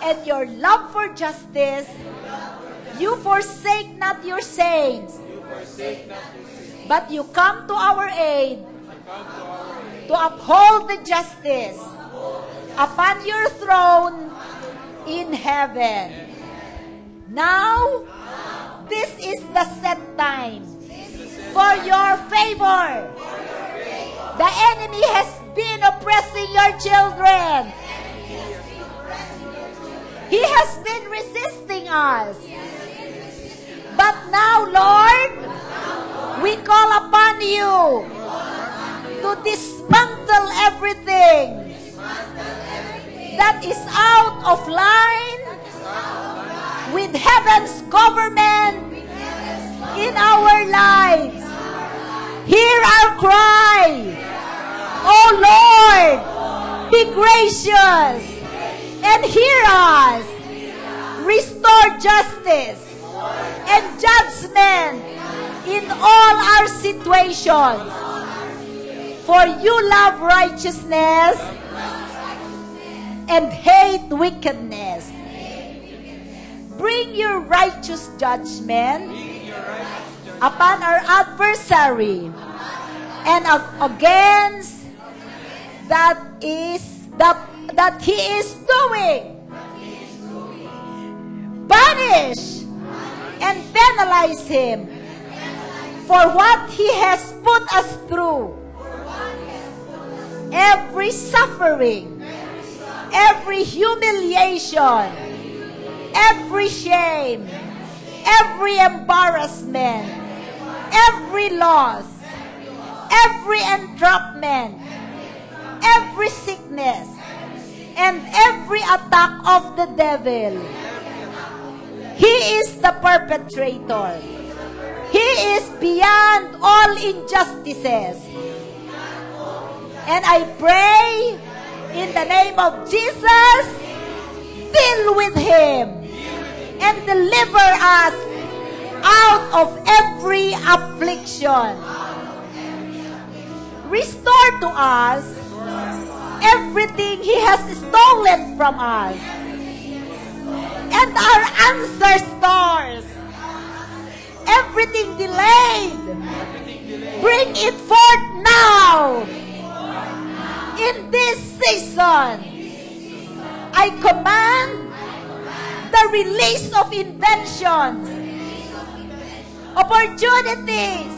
and your love for justice, you forsake not your saints, but you come to our aid to uphold the justice upon your throne in heaven. Now, this is the set time for your favor. The enemy has been oppressing your children. He has been resisting us. But now, Lord, we call upon you to dismantle everything that is out of line with heaven's government in our lives. Hear our cry. Oh Lord, be gracious and hear us. Restore justice and judgment in all our situations. For you love righteousness and hate wickedness. Bring your righteous judgment upon our adversary and against that he is doing. Punish and penalize him for what he has put us through. Every suffering, every humiliation, every shame, every embarrassment, every loss, every entrapment, every sickness, and every attack of the devil. He is the perpetrator. He is beyond all injustices. And I pray in the name of Jesus, deal with him and deliver us out of every affliction. Restore to us everything he has stolen from us. And our ancestors, everything delayed, bring it forth now. In this season, I command the release of inventions, opportunities,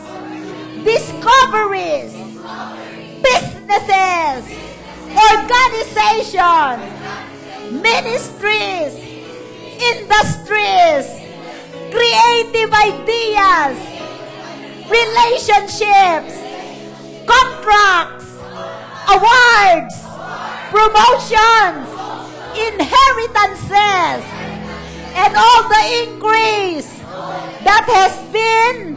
discoveries, businesses, organizations, ministries, industries, creative ideas, relationships, contracts, awards, promotions, inheritances, and all the increase that has been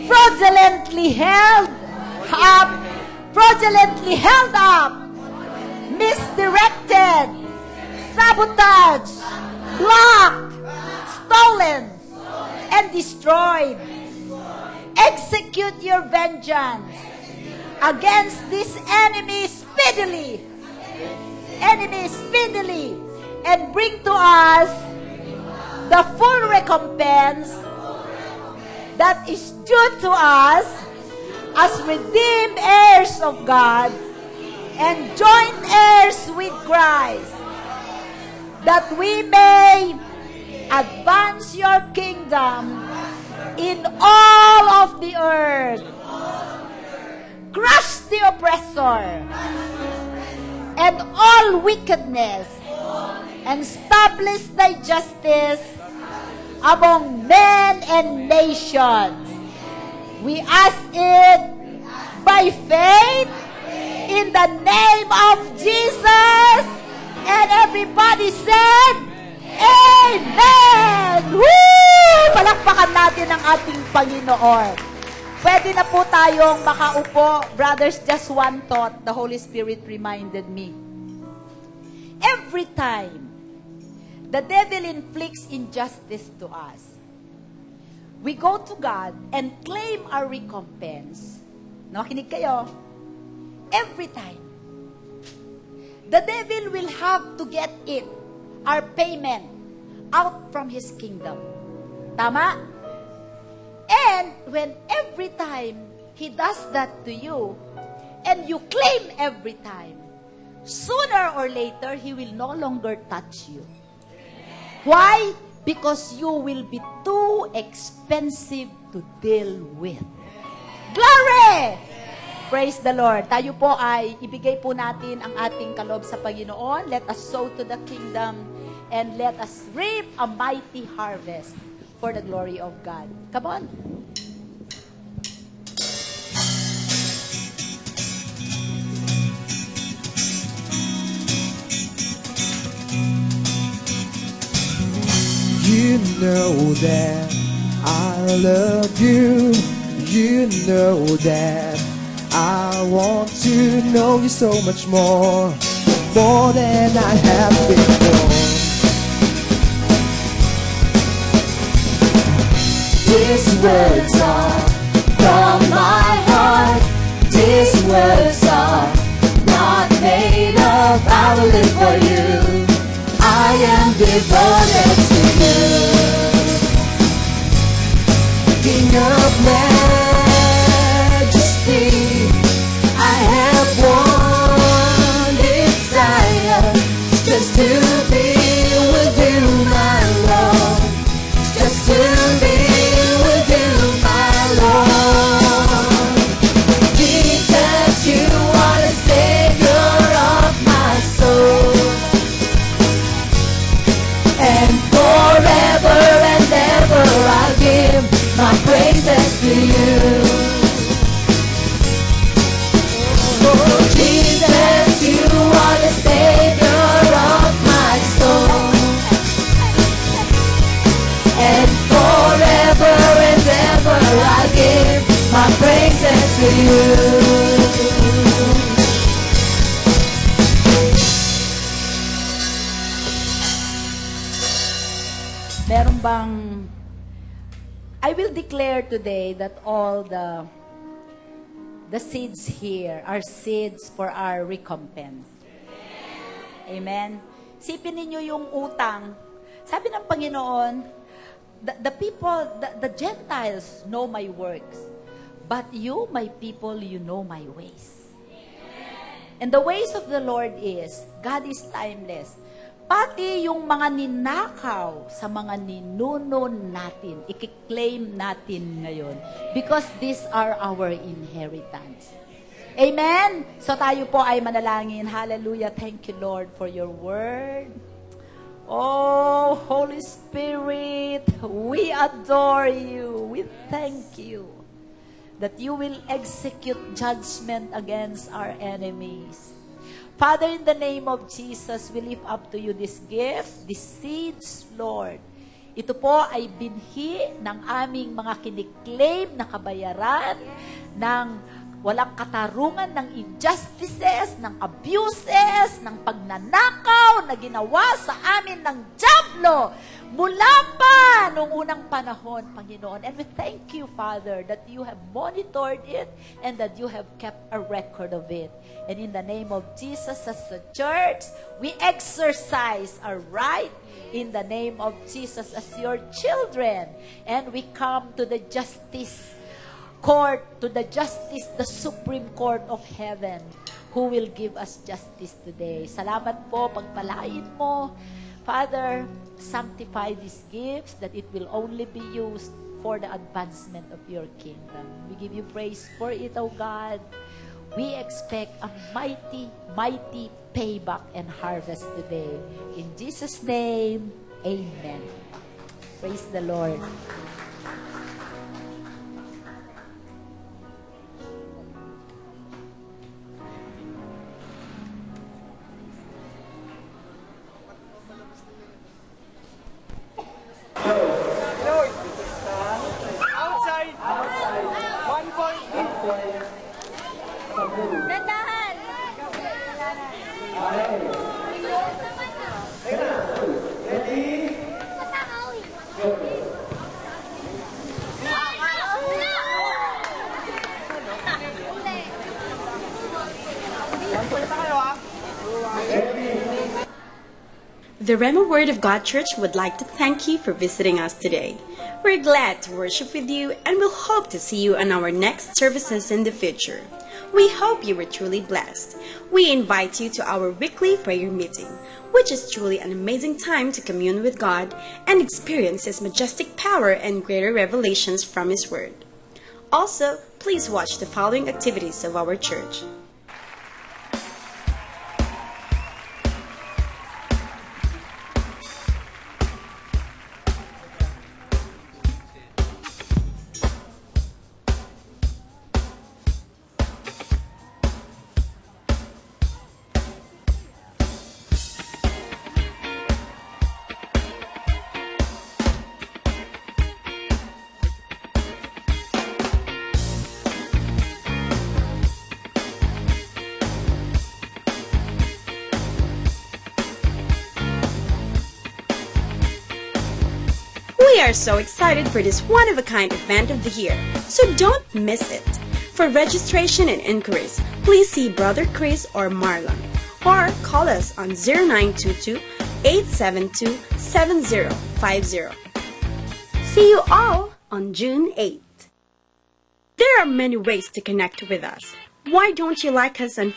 fraudulently held up, misdirected, sabotaged, blocked, stolen, and destroyed. Execute your vengeance against this enemy speedily, and bring to us the full recompense that is due to us as redeemed heirs of God and joint heirs with Christ, that we may advance your kingdom in all of the earth. Crush the oppressor and all wickedness, and establish thy justice among men and nations. We ask it by faith in the name of Jesus. And everybody said, Amen! Woo! Palakpakan natin ang ating Panginoon. Pwede na po tayong makaupo. Brothers, just one thought the Holy Spirit reminded me. Every time the devil inflicts injustice to us, we go to God and claim our recompense. Nakinig kayo? Every time. The devil will have to get it our payment out from His kingdom. Tama? And when every time He does that to you, and you claim every time, sooner or later, He will no longer touch you. Why? Because you will be too expensive to deal with. Glory! Praise the Lord. Tayo po ay ibigay po natin ang ating kaloob sa Panginoon. Let us sow to the kingdom and let us reap a mighty harvest for the glory of God. Come on. You know that I love you. You know that I want to know you so much more than I have before. These words are from my heart. These words are not made up. I will live for you. I am devoted to you. King of majesty, I have one desire, just to be with you, my Lord. Just to be with you, my Lord. Jesus, you are the Savior of my soul. And forever and ever I give my praises to you. Oh Jesus, you are the Savior of my soul. And forever and ever I give my praises to you. Meron bang, I will declare today that all the seeds here are seeds for our recompense. Amen. Sipin ninyo yung utang. Sabi ng Panginoon, the people, the Gentiles know my works, but you, my people, you know my ways. And the ways of the Lord is, God is timeless. Pati yung mga ninakaw sa mga ninuno natin, i-claim natin ngayon. Because these are our inheritance. Amen? So tayo po ay manalangin. Hallelujah. Thank you, Lord, for your word. Oh, Holy Spirit, we adore you. We thank you that you will execute judgment against our enemies. Father, in the name of Jesus, we lift up to you this gift, these seeds, Lord. Ito po ay binhi ng aming mga kiniklaim na kabayaran, ng walang katarungan, ng injustices, ng abuses, ng pagnanakaw na ginawa sa amin ng dyablo mula pa noong unang panahon, Panginoon. And we thank you, Father, that you have monitored it and that you have kept a record of it. And in the name of Jesus, as the church, we exercise our right in the name of Jesus as your children. And we come to the justice court, to the justice, the Supreme Court of Heaven, who will give us justice today. Salamat po, pagpalain mo. Father, sanctify these gifts that it will only be used for the advancement of your kingdom. We give you praise for it, O God. We expect a mighty, mighty payback and harvest today. In Jesus' name, amen. Praise the Lord. Outside. 1 point. Dandahan! Ready? The Rema Word of God Church would like to thank you for visiting us today. We're glad to worship with you and we'll hope to see you on our next services in the future. We hope you were truly blessed. We invite you to our weekly prayer meeting, which is truly an amazing time to commune with God and experience His majestic power and greater revelations from His Word. Also, please watch the following activities of our church. We are so excited for this one-of-a-kind event of the year, so don't miss it. For registration and inquiries, please see Brother Chris or Marlon, or call us on 0922-872-7050. See you all on June 8th. There are many ways to connect with us. Why don't you like us on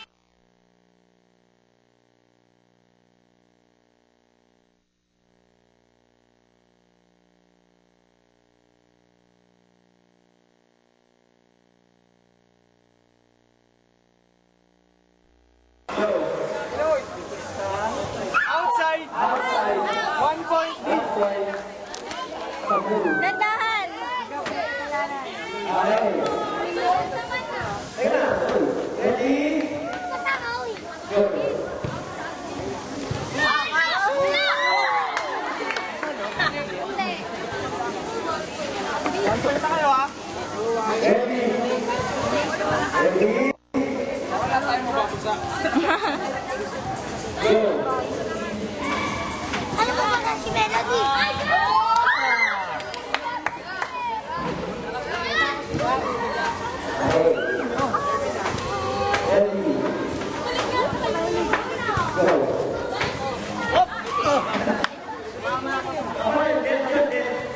Outside. 1 point. Dandahan! Punta kayo ha. Wala tayong mababagsak. Ano ba mga si Melody?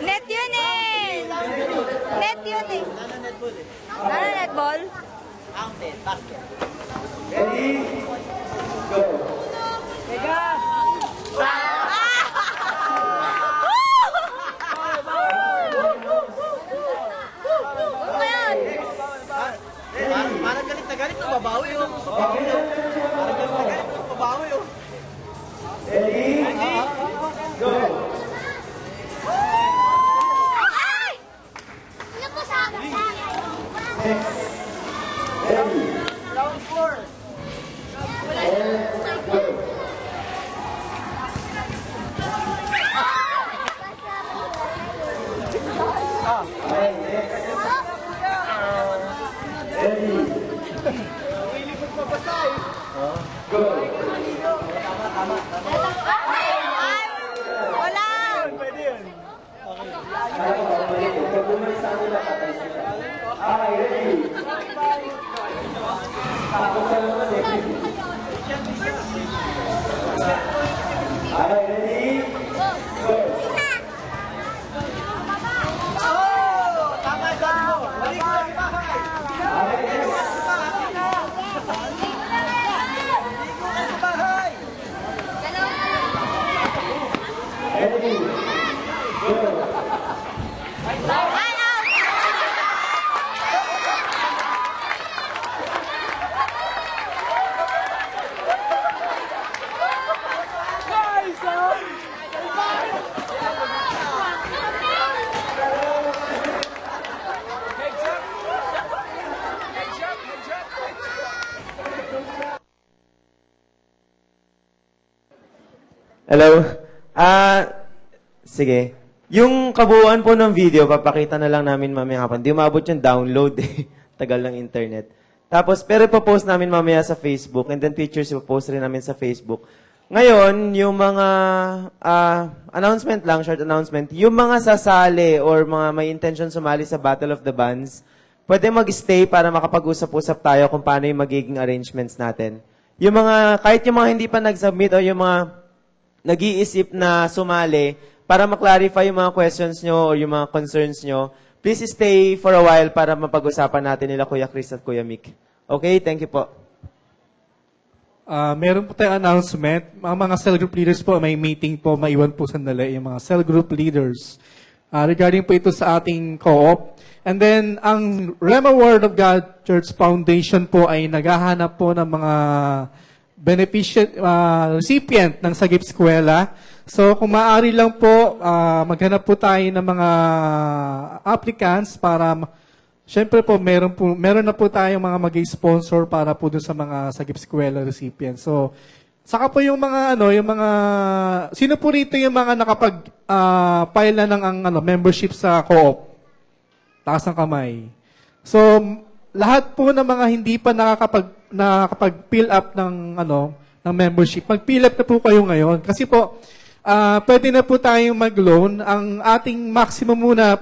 Net yun eh! Net yun eh! Ano netball? Parang galit na galit, babawi oh. Parang galit na galit, babawi oh. Ay! Ano po sa akin? Round 4. Ilipot mabasay. Wala! Pwede yun. Oh! Tama dyan mo. Balik mo sa bahay. Balik mo sa bahay. Nice, oh! Heads up. Heads up, heads up, heads up. Hello? Sige. Yung kabuuan po ng video, papakita na lang namin mamaya hapon. Hindi umabot yung download eh. Tagal ng internet. Tapos, pero ipopost namin mamaya sa Facebook and then pictures ipopost rin namin sa Facebook. Ngayon, yung mga announcement lang, short announcement, yung mga sasali or mga may intention sumali sa Battle of the Bands, pwede mag-stay para makapag-usap-usap tayo kung paano yung magiging arrangements natin. Yung mga, kahit yung mga hindi pa nag-submit o yung mga nag-iisip na sumali para ma-clarify yung mga questions nyo or yung mga concerns nyo, please stay for a while para mapag-usapan natin nila Kuya Chris at Kuya Mick. Okay? Thank you po. Meron po tayong announcement. Ang mga cell group leaders po, may meeting po, maiwan po sandali, yung mga cell group leaders. Regarding po ito sa ating co-op. And then, ang Rema Word of God Church Foundation po ay naghahanap po ng mga recipient ng Sagip Eskwela. So, kung maaari lang po, maghanap po tayo ng mga applicants para syempre po, meron na po tayong mga mag-sponsor para po dun sa mga Sagip Eskwela recipients. So, saka po yung mga sino po rito yung mga nakapag-file na ng membership sa co-op? Taas ng kamay. So, lahat po ng mga hindi pa nakakapag-fill up ng membership, mag-fill up na po kayo ngayon. Kasi po, pwede na po tayong mag-loan. Ang ating maximum muna